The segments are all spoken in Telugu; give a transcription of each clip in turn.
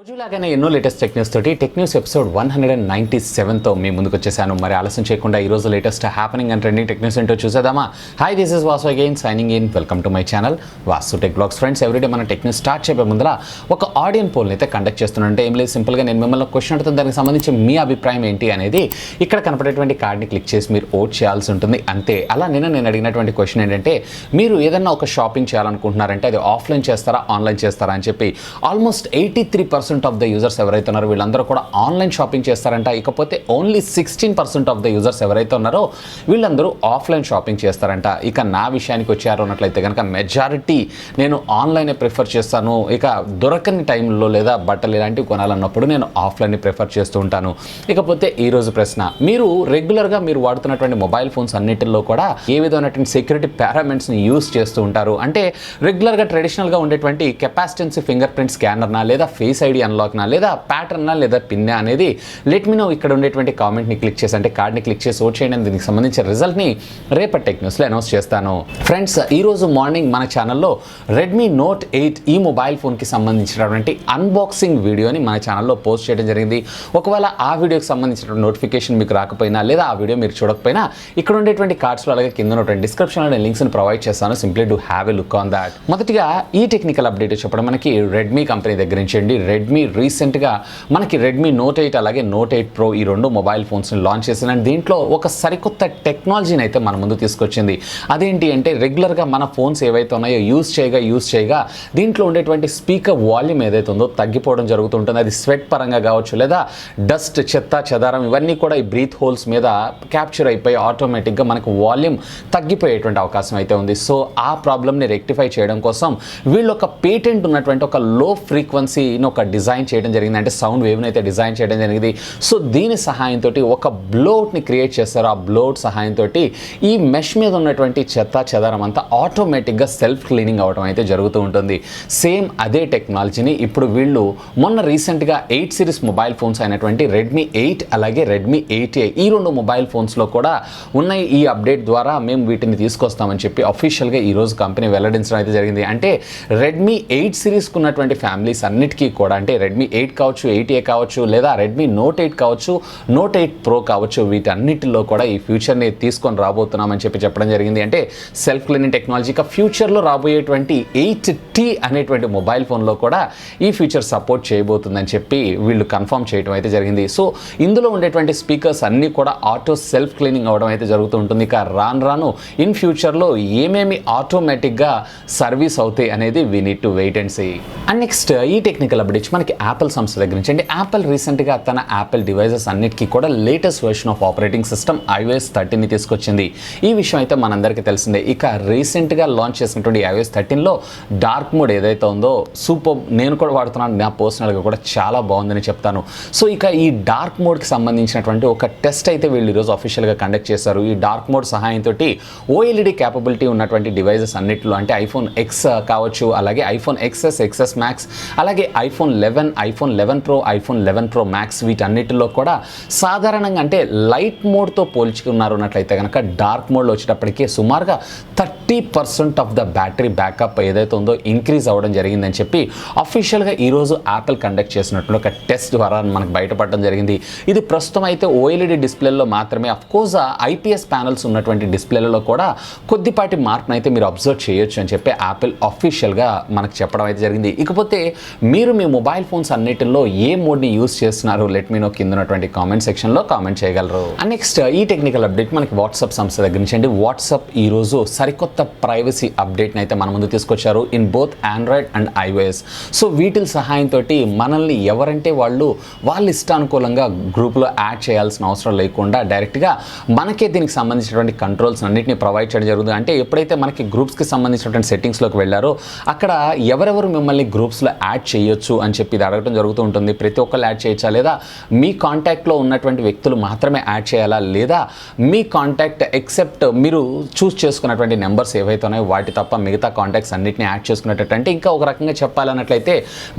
రోజులాగానే ఎన్నో లేటెస్ట్ టెక్ న్యూస్ తోటి టెక్ న్యూస్ ఎపిసోడ్ 197తో మీ ముందుకు వచ్చేసాను. మరి ఆలస్యం చేయకుండా ఈ రోజు latest happening and trending tech news ఏంటో చూసేద్దామా. Hi, this is Vasu again signing in. Welcome to my channel VaasuTechVlogs. Friends, everyday మన టెక్ న్యూస్ స్టార్ట్ చేయబోయే ముందర ఒక ఆడియన్ పోల్ని అయితే కండక్ట్ చేస్తున్నాను. ఏం లేదు, సింపుల్గా నేను మిమ్మల్ని క్వశ్చన్ అడుగుతాను, దానికి సంబంధించి మీ అభిప్రాయం ఏంటి అనేది ఇక్కడ కనపడేటువంటి కార్డ్ని క్లిక్ చేసి మీరు ఓట్ చేయాల్సి ఉంటుంది, అంతే. అలా నేను అడిగినటువంటి క్వశ్చన్ ఏంటంటే, మీరు ఏదన్నా ఒక షాపింగ్ చేయాలనుకుంటున్నారంటే అది ఆఫ్లైన్ చేస్తారా ఆన్లైన్ చేస్తారా అని చెప్పి ఆల్మోస్ట్ 83% ఆఫ్ ద యూజర్స్ ఎవరైతే ఉన్నారో వీళ్ళందరూ కూడా ఆన్లైన్ షాపింగ్ చేస్తారంట. ఇకపోతే ఓన్లీ 16% ఆఫ్ ద యూజర్స్ ఎవరైతే ఉన్నారో వీళ్ళందరూ ఆఫ్లైన్ షాపింగ్ చేస్తారంట. ఇక నా విషయానికి వచ్చారు అన్నట్లయితే కనుక మెజారిటీ నేను ఆన్లైనే ప్రిఫర్ చేస్తాను. ఇక దొరకని టైంలో లేదా బట్టలు ఇలాంటివి కొనాలన్నప్పుడు నేను ఆఫ్లైన్ని ప్రిఫర్ చేస్తూ ఉంటాను. ఇకపోతే ఈరోజు ప్రశ్న, మీరు రెగ్యులర్గా మీరు వాడుతున్నటువంటి మొబైల్ ఫోన్స్ అన్నిటిలో కూడా ఏ విధమైనటువంటి సెక్యూరిటీ పారామీటర్స్ని యూస్ చేస్తూ ఉంటారు? అంటే రెగ్యులర్గా ట్రెడిషనల్గా ఉండేటువంటి కెపాసిటెన్సీ ఫింగర్ ప్రింట్ స్కానర్నా, లేదా ఫేస్ ఐడి అన్లాక్నా, లేదా ప్యాటర్నా, లేదా పిన్నా అనేది లెట్ మీ నో. ఇక్కడ ఉండేటువంటి కామెంట్ని క్లిక్ చేసి, అంటే కార్డ్ని క్లిక్ చేసి ఓట్ చేయండి. దీనికి సంబంధించిన రిజల్ట్ని రేపటి టెక్ న్యూస్లో అనౌన్స్ చేస్తాను. ఫ్రెండ్స్, ఈరోజు మార్నింగ్ మన ఛానల్లో రెడ్మీ నోట్ 8 ఈ మొబైల్ ఫోన్కి సంబంధించినటువంటి అన్బాక్సింగ్ వీడియోని మన ఛానల్లో పోస్ట్ చేయడం జరిగింది. ఒకవేళ ఆ వీడియోకి సంబంధించిన నోటిఫికేషన్ మీకు రాకపోయినా, లేదా ఆ వీడియో మీరు చూడకపోయినా, ఇక్కడ ఉండేటువంటి కార్డ్స్లో అలాగే కింద ఉన్నటువంటి డిస్క్రిప్షన్లో నేను లింక్స్ని ప్రొవైడ్ చేస్తాను. Simply do have a look on that. మొదటిగా ఈ టెక్నికల్ అప్డేట్ చెప్పడం మనకి రెడ్మీ కంపెనీ దగ్గర నుంచి అండి. రెడ్మీ రీసెంట్గా మనకి రెడ్మీ నోట్ 8 అలాగే నోట్ 8 ప్రో ఈ రెండు మొబైల్ ఫోన్స్ని లాంచ్ చేసిన దీంట్లో ఒక సరికొత్త టెక్నాలజీని అయితే మన ముందు తీసుకొచ్చింది. అదేంటి అంటే, రెగ్యులర్గా మన ఫోన్స్ ఏవైతే ఉన్నాయో యూస్ చేయగా దీంట్లో ఉండేటువంటి స్పీకర్ వాల్యూమ్ ఏదైతే ఉందో తగ్గిపోవడం జరుగుతుంటుంది. అది స్వెట్ పరంగా కావచ్చు, లేదా డస్ట్, చెత్త చెదారం ఇవన్నీ కూడా ఈ బ్రీత్ హోల్స్ మీద క్యాప్చర్ అయిపోయి ఆటోమేటిక్గా మనకు వాల్యూమ్ తగ్గిపోయేటువంటి అవకాశం అయితే ఉంది. సో ఆ ప్రాబ్లమ్ని రెక్టిఫై చేయడం కోసం వీళ్ళు ఒక పేటెంట్ ఉన్నటువంటి ఒక లో ఫ్రీక్వెన్సీని ఒక డిజైన్ చేయడం జరిగింది. అంటే సౌండ్ వేవ్ని అయితే డిజైన్ చేయడం జరిగింది. సో దీని సహాయంతో ఒక బ్లోట్ని క్రియేట్ చేస్తారు. ఆ బ్లోట్ సహాయంతో ఈ మెష్ మీద ఉన్నటువంటి చెత్త చెదారం అంతా ఆటోమేటిక్గా సెల్ఫ్ క్లీనింగ్ అవడం అయితే జరుగుతూ ఉంటుంది. సేమ్ అదే టెక్నాలజీని ఇప్పుడు వీళ్ళు మొన్న రీసెంట్గా 8 సిరీస్ మొబైల్ ఫోన్స్ అయినటువంటి రెడ్మీ 8 అలాగే రెడ్మీ 8A ఈ రెండు మొబైల్ ఫోన్స్లో కూడా ఉన్నాయి. ఈ అప్డేట్ ద్వారా మేము వీటిని తీసుకొస్తామని చెప్పి అఫీషియల్గా ఈరోజు కంపెనీ వెల్లడించడం అయితే జరిగింది. అంటే రెడ్మీ 8 సిరీస్కి ఉన్నటువంటి ఫ్యామిలీస్ అన్నిటికీ కూడా, అంటే రెడ్మీ 8 కావచ్చు, 8A కావచ్చు, లేదా రెడ్మీ నోట్ 8 కావచ్చు, నోట్ 8 ప్రో కావచ్చు, వీటన్నిటిలో కూడా ఈ ఫ్యూచర్ని తీసుకొని రాబోతున్నామని చెప్పడం జరిగింది. అంటే సెల్ఫ్ క్లీనింగ్ టెక్నాలజీ ఫ్యూచర్లో రాబోయేటువంటి 8T అనేటువంటి మొబైల్ ఫోన్లో కూడా ఈ ఫీచర్ సపోర్ట్ చేయబోతుందని చెప్పి వీళ్ళు కన్ఫర్మ్ చేయడం అయితే జరిగింది. సో ఇందులో ఉండేటువంటి స్పీకర్స్ అన్నీ కూడా ఆటో సెల్ఫ్ క్లీనింగ్ అవడం అయితే జరుగుతూ ఉంటుంది. ఇక రాను ఇన్ ఫ్యూచర్లో ఏమేమి ఆటోమేటిక్గా సర్వీస్ అవుతాయి అనేది we need to wait and see. And next ఈ టెక్నికల్ అప్డేట్స్ మనకి యాపిల్ సంస్థ దగ్గర నుంచి. అంటే యాపిల్ రీసెంట్గా తన యాపిల్ డివైజెస్ అన్నిటికీ కూడా latest version of operating system iOS 13ని తీసుకొచ్చింది. ఈ విషయం అయితే మనందరికీ తెలిసిందే. ఇక రీసెంట్గా లాంచ్ చేసినటువంటి iOS 13లో డార్క్ మోడ్ ఏదైతే ఉందో సూపర్, నేను కూడా వాడుతున్నాను, నా పర్సనల్గా కూడా చాలా బాగుందని చెప్తాను. సో ఇక ఈ డార్క్ మోడ్కి సంబంధించినటువంటి ఒక టెస్ట్ అయితే వీళ్ళు ఈరోజు అఫీషియల్గా కండక్ట్ చేశారు. ఈ డార్క్ మోడ్ సహాయంతో OLED క్యాపబిలిటీ ఉన్నటువంటి డివైజెస్ అన్నిటిలో, అంటే ఐఫోన్ X కావచ్చు, అలాగే ఐఫోన్ XS, XS Max, అలాగే iPhone 11, iPhone 11 Pro, iPhone 11 Pro Max వీటన్నిటిలో కూడా సాధారణంగా అంటే లైట్ మోడ్తో పోల్చుకున్నారన్నట్లయితే కనుక డార్క్ మోడ్లో వచ్చేటప్పటికీ సుమారుగా 30% ఆఫ్ ద బ్యాటరీ బ్యాకప్ ఏదైతే ఉందో ఇంక్రీజ్ అవ్వడం జరిగిందని చెప్పి అఫీషియల్గా ఈరోజు యాపిల్ కండక్ట్ చేసినట్లు ఒక టెస్ట్ ద్వారా మనకు బయటపడడం జరిగింది. ఇది ప్రస్తుతం అయితే OLED డిస్ప్లేలో మాత్రమే. అఫ్కోర్స్ IPS ప్యానల్స్ ఉన్నటువంటి డిస్ప్లేలలో కూడా కొద్దిపాటి మార్పును అయితే మీరు అబ్జర్వ్ చేయొచ్చు అని చెప్పి యాపిల్ అఫీషియల్గా మనకు చెప్పడం అయితే జరిగింది. ఇకపోతే మీరు మీ మొబైల్ ఫోన్స్ అన్నిటిలో ఏ మోడ్ని యూస్ చేస్తున్నారు లెట్ మీ నో కింద ఉన్నటువంటి కామెంట్ సెక్షన్లో కామెంట్ చేయగలరు. అండ్ నెక్స్ట్ ఈ టెక్నికల్ అప్డేట్ మనకి వాట్సాప్ సంస్థ దగ్గర నుంచి అండి. వాట్సాప్ ఈరోజు సరికొత్త ప్రైవసీ అప్డేట్ని అయితే మన ముందు తీసుకొచ్చారు in both Android and iOS. So వీటి సహాయంతో మనల్ని ఎవరంటే వాళ్ళ ఇష్టానుకూలంగా గ్రూప్లో యాడ్ చేయాల్సిన అవసరం లేకుండా డైరెక్ట్గా మనకే దీనికి సంబంధించినటువంటి కంట్రోల్స్ అన్నింటినీ ప్రొవైడ్ చేయడం జరుగుతుంది. అంటే ఎప్పుడైతే మనకి గ్రూప్స్కి సంబంధించినటువంటి సెట్టింగ్స్లోకి వెళ్ళారో అక్కడ ఎవరెవరు మిమ్మల్ని గ్రూప్స్లో యాడ్ చేయొచ్చు అని చెప్పి ఇది అడగడం జరుగుతూ ఉంటుంది. ప్రతి ఒక్కరు యాడ్ చేయొచ్చా, లేదా మీ కాంటాక్ట్లో ఉన్నటువంటి వ్యక్తులు మాత్రమే యాడ్ చేయాలా, లేదా మీ కాంటాక్ట్ ఎక్సెప్ట్ మీరు చూస్ చేసుకున్నటువంటి నెంబర్స్ ఏవైతే ఉన్నాయో వాటి తప్ప మిగతా కాంటాక్ట్స్ అన్నింటినీ యాడ్ చేసుకునేటట్టు. అంటే ఇంకా ఒక రకంగా చెప్పాలన్నట్లయితే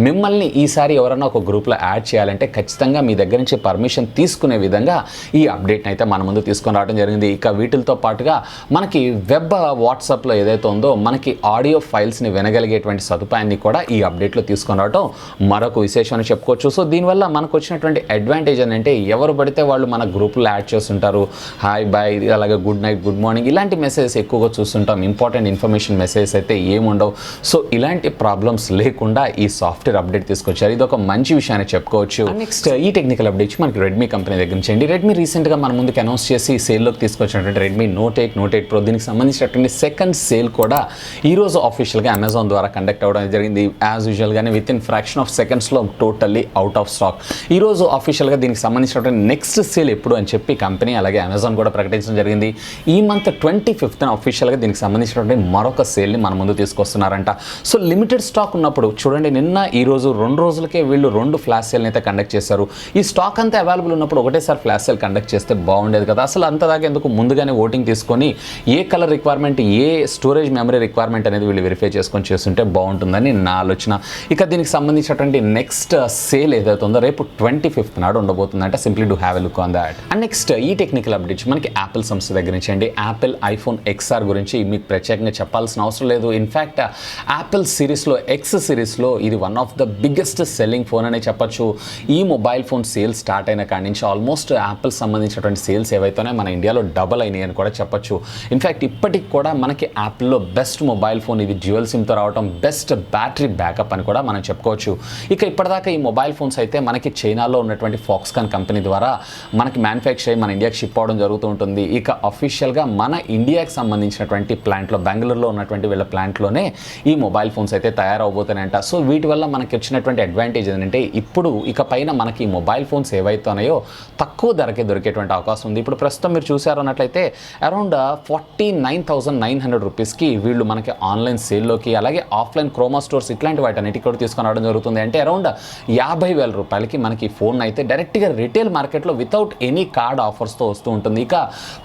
మిమ్మల్ని ఈసారి ఎవరైనా ఒక గ్రూప్లో యాడ్ చేయాలంటే ఖచ్చితంగా మీ దగ్గర నుంచి పర్మిషన్ తీసుకునే విధంగా ఈ అప్డేట్ని అయితే మన ముందు తీసుకొని రావడం జరిగింది. ఇక వీటితో పాటుగా మనకి వెబ్ వాట్సాప్లో ఏదైతే ఉందో మనకి ఆడియో ఫైల్స్ని వినగలిగేటువంటి సదుపాయాన్ని కూడా ఈ అప్డేట్లో తీసుకొని రావడం మరొక విశేషం అని చెప్పుకోవచ్చు. సో దీనివల్ల మనకు వచ్చినటువంటి అడ్వాంటేజ్ ఏంటంటే ఎవరు పడితే వాళ్ళు మన గ్రూప్లో యాడ్ చేస్తుంటారు. హాయ్ బాయ్, అలాగే గుడ్ నైట్, గుడ్ మార్నింగ్ ఇలాంటి మెసేజెస్ ఎక్కువగా చూస్తుంటాం. ఇంపార్టెంట్ ఇన్ఫర్మేషన్ మెసేజెస్ అయితే ఏముండవు. సో ఇలాంటి ప్రాబ్లమ్స్ లేకుండా ఈ సాఫ్ట్వేర్ అప్డేట్ తీసుకొచ్చారు. ఇది ఒక మంచి విషయాన్ని చెప్పుకోవచ్చు. నెక్స్ట్ ఈ టెక్నికల్ అప్డేట్స్ మనకి రెడ్మీ కంపెనీ దగ్గర నుంచి అండి. రెడ్మీ రీసెంట్గా మన ముందుకు అనౌన్స్ చేసి సేల్లోకి తీసుకొచ్చినటువంటి రెడ్మీ నోట్ 8, నోట్ 8 ప్రో దీనికి సంబంధించినటువంటి సెకండ్ సేల్ కూడా ఈరోజు ఆఫీషియల్గా అమెజాన్ ద్వారా కండక్ట్ అవ్వడం జరిగింది. యాజ్ యూజువల్గానే విత్ ఇన్ ఫ్రాక్షన్ ఆఫ్ సెకండ్స్లో టోటల్లీ అవుట్ ఆఫ్ స్టాక్. ఈరోజు ఆఫీషియల్గా దీనికి సంబంధించినటువంటి నెక్స్ట్ సేల్ ఎప్పుడు అని చెప్పి కంపెనీ అలాగే అమెజాన్ కూడా ప్రకటించడం జరిగింది. ఈ మంత్ 25th ఆఫీషియల్గా దీనికి సంబంధించినటువంటి మరొక సేల్ని మన ముందు తీసుకొస్తున్నారంట. సో లిమిటెడ్ స్టాక్ ఉన్నప్పుడు చూడండి, నిన్న ఈ రోజు 2 రోజులకే వీళ్ళు 2 ఫ్లాష్ సేల్ని అయితే కండక్ట్ చేశారు. ఈ స్టాక్ అంతా అవైలబుల్ ఉన్నప్పుడు ఒకటేసారి ఫ్లాష్ సేల్ కండక్ట్ చేస్తే బాగుండేది కదా. అసలు అంతదాకా ఎందుకు ముందుగానే ఓటింగ్ తీసుకొని ఏ కలర్ రిక్వైర్మెంట్, ఏ స్టోరేజ్ మెమరీ రిక్వైర్మెంట్ అనేది వీళ్ళు వెరిఫై చేసుకొని చేస్తుంటే బాగుంటుందని నా ఆలోచన. ఇక దీనికి సంబంధించినటువంటి నెక్స్ట్ సేల్ ఏదైతే ఉందో రేపు 25th నాడు ఉండబోతుందంటే simply do have a look on that. And next ఈ టెక్నికల్ అప్డేట్స్ మనకి యాపిల్ సంస్థ దగ్గర నుంచి అండి. యాపిల్ ఐఫోన్ XR గురించి మీకు ప్రత్యేకంగా చెప్పాల్సిన అవసరం లేదు. ఇన్ఫ్యాక్ట్ యాపిల్ సిరీస్లో X సిరీస్లో ఇది one of the biggest selling phone అనే చెప్పొచ్చు. ఈ మొబైల్ ఫోన్ సేల్ స్టార్ట్ అయిన కాడి నుంచి ఆల్మోస్ట్ యాపిల్ సంబంధించినటువంటి సేల్స్ ఏవైతేనే మన ఇండియాలో డబల్ అయినాయి అని కూడా చెప్పొచ్చు. ఇన్ఫ్యాక్ట్ ఇప్పటికి కూడా మనకి యాపిల్లో బెస్ట్ మొబైల్ ఫోన్ ఇది, డ్యూయల్ సిమ్తో రావడం, బెస్ట్ బ్యాటరీ బ్యాకప్ అని కూడా మనం చెప్పుకోవచ్చు. ఇక ఇప్పటిదాకా ఈ మొబైల్ ఫోన్స్ అయితే మనకి చైనాలో ఉన్నటువంటి ఫాక్స్కాన్ కంపెనీ ద్వారా మనకి మ్యానుఫ్యాక్చర్ అయ్యి మన ఇండియాకి షిప్ అవడం జరుగుతూ ఉంటుంది. ఇక అఫీషియల్గా మన ఇండియాకి సంబంధించినటువంటి ప్లాంట్లో, బెంగళూరులో ఉన్నటువంటి వీళ్ళ ప్లాంట్లోనే ఈ మొబైల్ ఫోన్స్ అయితే తయారవబోతున్నాయంట. సో వీటి వల్ల మనకి వచ్చినటువంటి అడ్వాంటేజ్ ఏంటంటే ఇప్పుడు ఇక పైన మనకి ఈ మొబైల్ ఫోన్స్ ఏవైతే ఉన్నాయో తక్కువ ధరకే దొరికేటువంటి అవకాశం ఉంది. ఇప్పుడు ప్రస్తుతం మీరు చూసారు అన్నట్లయితే అరౌండ్ 49,900 రూపీస్కి వీళ్ళు మనకి ఆన్లైన్ సేల్లోకి అలాగే ఆఫ్లైన్ క్రోమా స్టోర్స్ ఇట్లాంటి వాటన్నిటి కూడా తీసుకొని రావడం జరుగుతుంది. అంటే అరౌండ్ 50,000 రూపాయలకి మనకి ఫోన్ అయితే డైరెక్ట్గా రిటైల్ మార్కెట్లో వితౌట్ ఎనీ కార్డ్ ఆఫర్స్తో వస్తూ ఉంటుంది. ఇక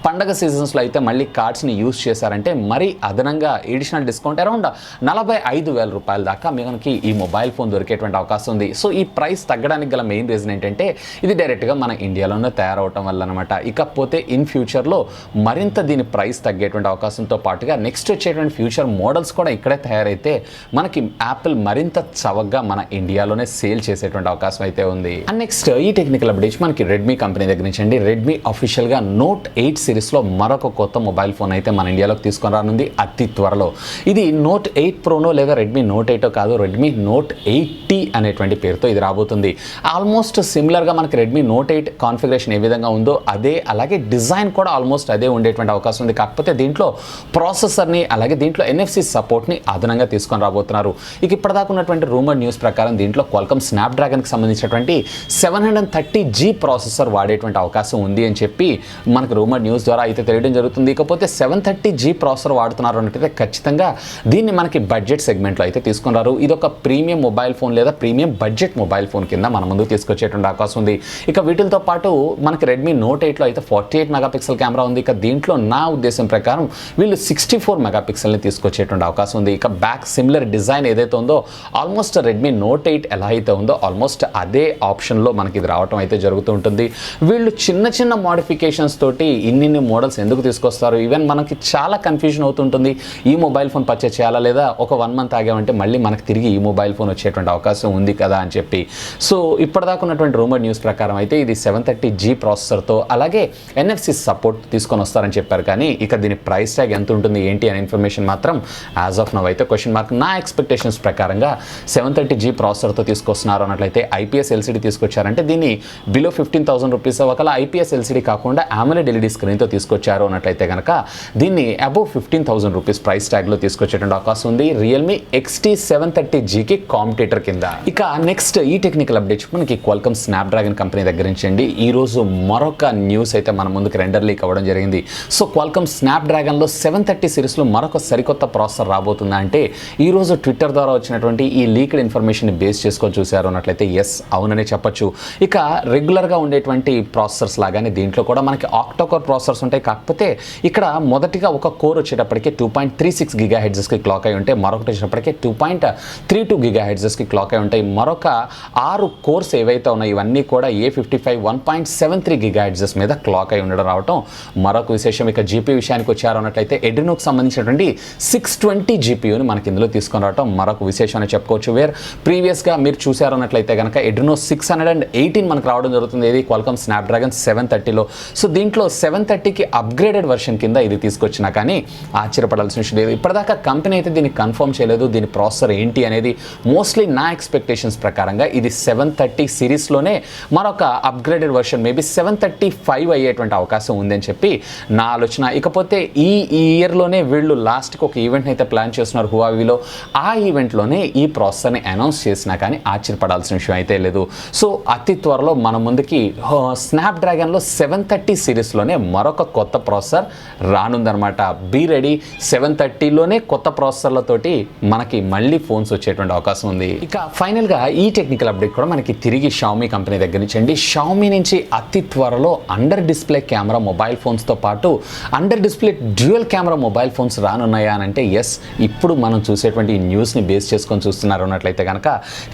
పండగ సీజన్స్లో అయితే మళ్ళీ కార్డ్స్ని యూజ్ చేశారంటే మరి అదనంగా ఎడిషనల్ డిస్కౌంట్ అరౌండ్ 45,000 రూపాయల దాకా మనకి ఈ మొబైల్ ఫోన్ దొరికేటువంటి అవకాశం ఉంది. సో ఈ ప్రైస్ తగ్గడానికి గల మెయిన్ రీజన్ ఏంటంటే ఇది డైరెక్ట్గా మన ఇండియాలోనే తయారవటం వల్ల అనమాట. ఇకపోతే ఇన్ ఫ్యూచర్లో మరింత దీని ప్రైస్ తగ్గేటువంటి అవకాశంతో పాటుగా నెక్స్ట్ వచ్చేటువంటి ఫ్యూచర్ మోడల్స్ కూడా ఇక్కడే తయారైతే మనకి యాపిల్ మరింత చవకగా మన ఇండియాలోనే సేల్ చేసేటువంటి అవకాశం అయితే ఉంది. అండ్ నెక్స్ట్ ఈ టెక్నికల్ అప్డేట్స్ మనకి రెడ్మీ కంపెనీ దగ్గర నుంచి అండి. రెడ్మీ అఫీషియల్గా నోట్ 8 సిరీస్లో మరొక కొత్త మొబైల్ ఫోన్ అయితే మన ఇండియాలోకి తీసుకొని రానుంది అతి త్వరలో. ఇది నోట్ 8 ప్రోనో లేదా రెడ్మీ నోట్ 8 కాదు, రెడ్మీ నోట్ 8T అనేటువంటి పేరుతో ఇది రాబోతుంది. ఆల్మోస్ట్ సిమిలర్గా మనకి రెడ్మీ నోట్ 8 కాన్ఫిగరేషన్ ఏ విధంగా ఉందో అదే, అలాగే డిజైన్ కూడా ఆల్మోస్ట్ అదే ఉండేటువంటి అవకాశం ఉంది. కాకపోతే దీంట్లో ప్రాసెసర్ని అలాగే దీంట్లో NFC సపోర్ట్ని అదనంగా తీసుకొని రాబోతున్నారు. ఇక ఇప్పటిదాకా ఉన్నటువంటి రూమర్ న్యూస్ ప్రకారం దీంట్లో క్వాల్కమ్ స్నాప్డ్రాగన్కి సంబంధించినటువంటి 730G ప్రాసెసర్ వాడేటువంటి అవకాశం ఉంది అని చెప్పి మనకు రూమర్ న్యూస్ ద్వారా అయితే తెలియడం జరుగుతుంది. ఇకపోతే 730G ప్రాసెసర్ వాడుతున్నారు అంటే ఖచ్చితంగా దీన్ని మనకి బడ్జెట్ సెగ్మెంట్లో అయితే తీసుకున్నారు. ఇది ఒక ప్రీమియం మొబైల్ ఫోన్ లేదా ప్రీమియం బడ్జెట్ మొబైల్ ఫోన్ కింద మన ముందుకు తీసుకొచ్చేటువంటి అవకాశం ఉంది. ఇక వీటితో పాటు మనకి రెడ్మీ నోట్ 8లో అయితే 48 మెగాపిక్సెల్ కెమెరా ఉంది. ఇక దీంట్లో నా ఉద్దేశం ప్రకారం వీళ్ళు 64 మెగాపిక్సెల్ని తీసుకొచ్చేటువంటి అవకాశం ఉంది. ఇక బ్యాక్ సిమిలర్ డిజైన్ ఏదైతే ఉందో ఆల్మోస్ట్ రెడ్మీ నోట్ 8 ఎలా అయితే ఉందో ఆల్మోస్ట్ అదే ఆప్షన్లో మనకి ఇది రావడం అయితే జరుగుతూ ఉంటుంది. వీళ్ళు చిన్న చిన్న మోడిఫికేషన్స్ తోటి ఇన్ని మోడల్స్ ఎందుకు తీసుకొస్తారు, ఈవెన్ మనకి చాలా కన్ఫ్యూజన్ అవుతుంటుంది. ఈ మొబైల్ ఫోన్ పర్చేస్ చేయాలా లేదా ఒక 1 మంత్ ఆగామంటే మళ్ళీ మనకి తిరిగి ఈ మొబైల్ ఫోన్ వచ్చేటువంటి అవకాశం ఉంది కదా అని చెప్పి. సో ఇప్పటిదాకా ఉన్నటువంటి రూమర్ న్యూస్ ప్రకారం అయితే ఇది 730G ప్రాసెసర్తో అలాగే NFC సపోర్ట్ తీసుకొని వస్తారని చెప్పారు. కానీ ఇక దీని ప్రైస్ ట్యాగ్ ఎంత ఉంటుంది ఏంటి అనే ఇన్ఫర్మేషన్ మాత్రం యాజ్ ఆఫ్ నవ్ అయితే క్వశ్చన్ మార్క్. నా ఎక్స్పెక్టేషన్స్ ప్రకారంగా 730G ప్రాసెసర్తో తీసుకొస్తున్నారు అన్నట్లయితే IPS LCD తీసుకొచ్చారంటే దీన్ని బిలో 15,000 రూపీస్ ఒకవేళ IPS LCD కాకుండా AMOLED LED స్క్రీన్తో తీసుకొచ్చారు అన్నట్లయితే కనుక దీన్ని అబౌవ్ 15,000 రూపీస్ ప్రైస్ ట్యాగ్లో తీసుకొచ్చేటువంటి అవకాశం ఉంది రియల్మీ XT 730Gకి కాంపిటేటర్ కింద. ఇక నెక్స్ట్ ఈ టెక్నికల్ అప్డేట్స్ మనకి క్వాల్కమ్ స్నాప్డ్రాగన్ కంపెనీ దగ్గర నుంచి అండి. ఈరోజు మరొక న్యూస్ అయితే మన ముందుకు రెండర్ లీక్ అవ్వడం జరిగింది. సో క్వాల్కమ్ స్నాప్డ్రాగన్లో 730 సిరీస్లో మరొక సరికొత్త ప్రాసెసర్ రాబోతుందా అంటే ఈరోజు ట్విట్టర్ ద్వారా వచ్చినటువంటి ఈ లీక్డ్ ఇన్ఫర్మేషన్ బేస్ చేసుకొని చూసారు అన్నట్లయితే ఎస్ అవుననే చెప్పొచ్చు. ఇక రెగ్యులర్గా ఉండేటువంటి ప్రాసెసర్స్ లాగానే దీంట్లో కూడా మనకి ఆక్టోకోర్ ప్రాసెసర్స్ ఉంటాయి. కాకపోతే ఇక్కడ మొదటిగా ఒక కోర్ వచ్చేటప్పటికి 2.36 GHzకి క్లాక్ అయి ఉంటే మరొకటి వచ్చేటప్పటికి 2.32 GHzకి క్లాక్ అయి ఉంటాయి. మరొక 6 కోర్స్ ఏవైతే ఉన్నాయో ఇవన్నీ కూడా A55 1.73 GHz మీద క్లాక్ అయి ఉండడం రావటం మరొక విశేషం. ఇక GPU విషయానికి వచ్చారు అన్నట్లయితే ఎడ్రినోకి సంబంధించినటువంటి 620 GPUని మనకి ఇందులో తీసుకొని రావటం మరొక విశేషం అని చెప్పుకోవచ్చు. వేర్ ప్రీవియస్ ప్రీవియస్గా మీరు చూసారన్నట్లయితే కనుక Adreno 618 మనకు రావడం జరుగుతుంది. ఇది Qualcomm Snapdragon 730లో. సో దీంట్లో 730కి అప్గ్రేడెడ్ వర్షన్ కింద ఇది తీసుకొచ్చినా కానీ ఆశ్చర్యపడాల్సిన విషయం లేదు. ఇప్పటిదాకా కంపెనీ అయితే దీన్ని కన్ఫర్మ్ చేయలేదు, దీని ప్రాసెసర్ ఏంటి అనేది. మోస్ట్లీ నా ఎక్స్పెక్టేషన్స్ ప్రకారంగా ఇది 730 సిరీస్లోనే మరొక అప్గ్రేడెడ్ వర్షన్ మేబీ 735 అయ్యేటువంటి అవకాశం ఉందని చెప్పి నా ఆలోచన. ఇకపోతే ఈ ఇయర్లోనే వీళ్ళు లాస్ట్కి ఒక ఈవెంట్ అయితే ప్లాన్ చేస్తున్నారు హువావీలో. ఆ ఈవెంట్లోనే ఈ ప్రాసెసర్ని అనౌన్స్ చేసినా కానీ ఆశ్చర్యపడాల్సిన విషయం అయితే లేదు. సో అతి త్వరలో మన ముందుకి స్నాప్డ్రాగన్లో 730 సిరీస్లోనే మరొక కొత్త ప్రాసెసర్ రానుందనమాట. Be ready. 730లోనే కొత్త ప్రాసెసర్లతోటి మనకి మళ్ళీ ఫోన్స్ వచ్చేటువంటి అవకాశం ఉంది. ఇక ఫైనల్గా ఈ టెక్నికల్ అప్డేట్ కూడా మనకి తిరిగి Xiomi కంపెనీ దగ్గర నుంచి అండి. Xiomi నుంచి అతి త్వరలో అండర్ డిస్ప్లే కెమెరా మొబైల్ ఫోన్స్తో పాటు under display dual camera mobile phones రానున్నాయా అని అంటే ఎస్, ఇప్పుడు మనం చూసేటువంటి ఈ న్యూస్ని బేస్ చేసుకొని చూస్తున్నారు అన్నట్లయితే కనుక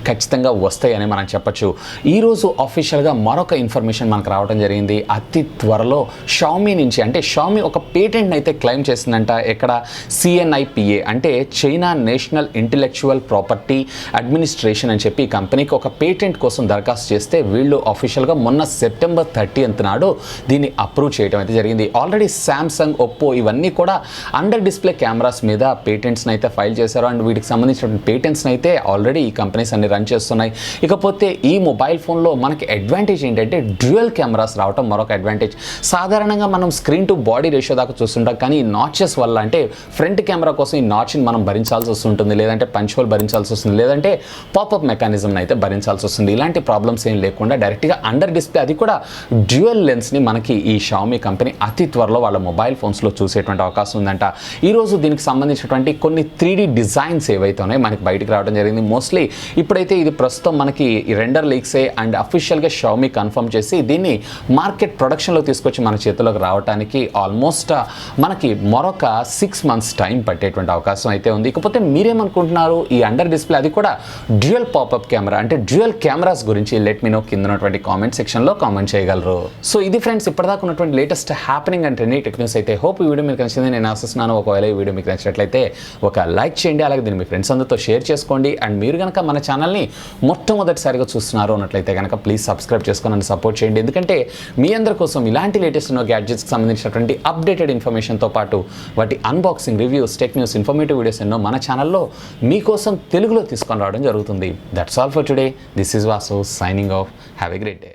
ఖచ్చితంగా వస్తాయని మనం చెప్పచ్చు. ఈరోజు ఆఫీషియల్గా మరొక ఇన్ఫర్మేషన్ మనకు రావడం జరిగింది. అతి త్వరలో Xiomi నుంచి అంటే Xiomi ఒక పేటెంట్ అయితే క్లెయిమ్ చేసిందంట. ఎక్కడ CNIPA అంటే China national intellectual property administration అని చెప్పి ఈ కంపెనీకి ఒక పేటెంట్ కోసం దరఖాస్తు చేస్తే వీళ్ళు ఆఫీషియల్గా మొన్న సెప్టెంబర్ 30th నాడు దీన్ని అప్రూవ్ చేయడం అయితే జరిగింది. ఆల్రెడీ శాంసంగ్, ఒప్పో ఇవన్నీ కూడా అండర్ డిస్ప్లే కెమెరాస్ మీద పేటెంట్స్ని అయితే ఫైల్ చేశారు. అండ్ వీటికి సంబంధించిన పేటెంట్స్ని అయితే ఆల్రెడీ ఈ కంపెనీస్ అన్ని రన్ చేస్తున్నాయి. ఇకపోతే ఈ మొబైల్ ఫోన్లో మనకి అడ్వాంటేజ్ ఏంటంటే డ్యూయల్ కెమెరాస్ రావడం మరొక అడ్వాంటేజ్. సాధారణంగా మనం స్క్రీన్ టు బాడీ రేషియో దాకా చూస్తుంటాం, కానీ ఈ నాచెస్ వల్ల అంటే ఫ్రంట్ కెమెరా కోసం ఈ నాచ్ని మనం భరించాల్సి వస్తుంటుంది, లేదంటే పంచ్ హోల్ భరించాల్సి వస్తుంది, లేదంటే పాపప్ మెకానిజంని అయితే భరించాల్సి వస్తుంది. ఇలాంటి ప్రాబ్లమ్స్ ఏం లేకుండా డైరెక్ట్గా అండర్ డిస్ప్లే, అది కూడా డ్యూయల్ లెన్స్ని మనకి ఈ Xiomi కంపెనీ అతి త్వరలో వాళ్ళ మొబైల్ ఫోన్స్లో చూసేటువంటి అవకాశం ఉందంట. ఈరోజు దీనికి సంబంధించినటువంటి కొన్ని 3D డిజైన్స్ ఏవైతే ఉన్నాయో మనకి బయటకు రావడం జరిగింది. మోస్ట్లీ ఇప్పుడైతే ఇది ప్రస్తుతం మనకి రెండర్ లీక్సే అండ్ అఫీషియల్గా Xiomi కన్ఫర్మ్ చేసి దీన్ని మార్కెట్ ప్రొడక్షన్లో తీసుకొచ్చి మన చేతిలోకి రావడానికి ఆల్మోస్ట్ మనకి మరొక 6 months టైం పట్టేటువంటి అవకాశం అయితే ఉంది. ఇకపోతే మీరేమనుకుంటున్నారు ఈ అండర్ డిస్ప్లే, అది కూడా డ్యూయల్ పాపప్ కెమెరా అంటే డ్యూయల్ కెమెరాస్ గురించి లెట్ మీ నో కింద ఉన్నటువంటి కామెంట్ సెక్షన్లో కామెంట్ చేయగలరు. సో ఇది ఫ్రెండ్స్ ఇప్పటిదాకా ఉన్నటువంటి latest happening and trending tech news అయితే. హోప్ ఈ వీడియో మీకు నచ్చింది నేను ఆశిస్తున్నాను. ఒకవేళ ఈ వీడియో మీకు నచ్చినట్లయితే ఒక లైక్ చేయండి, అలాగే దీన్ని మీ ఫ్రెండ్స్ అందరితో షేర్ చేసుకోండి. అండ్ మీరు కనుక మన ఛానల్ని మొట్టమొదటిసారిగా చూస్తున్నారు అన్నట్లయితే కనుక ప్లీజ్ సబ్స్క్రైబ్ చేసుకొని నన్ను సపోర్ట్ చేయండి. ఎందుకంటే మీ అందరి కోసం ఇలాంటి లేటెస్ట్ గ్యాడ్జెట్స్కి సంబంధించినటువంటి అప్డేటెడ్ ఇన్ఫర్మేషన్తో పాటు వాటి unboxing, reviews, tech news, informative videos ఎన్నో మన ఛానల్లో మీకోసం తెలుగులో తీసుకొని రావడం జరుగుతుంది. That's all for today. This is Vasu signing off. Have a great day.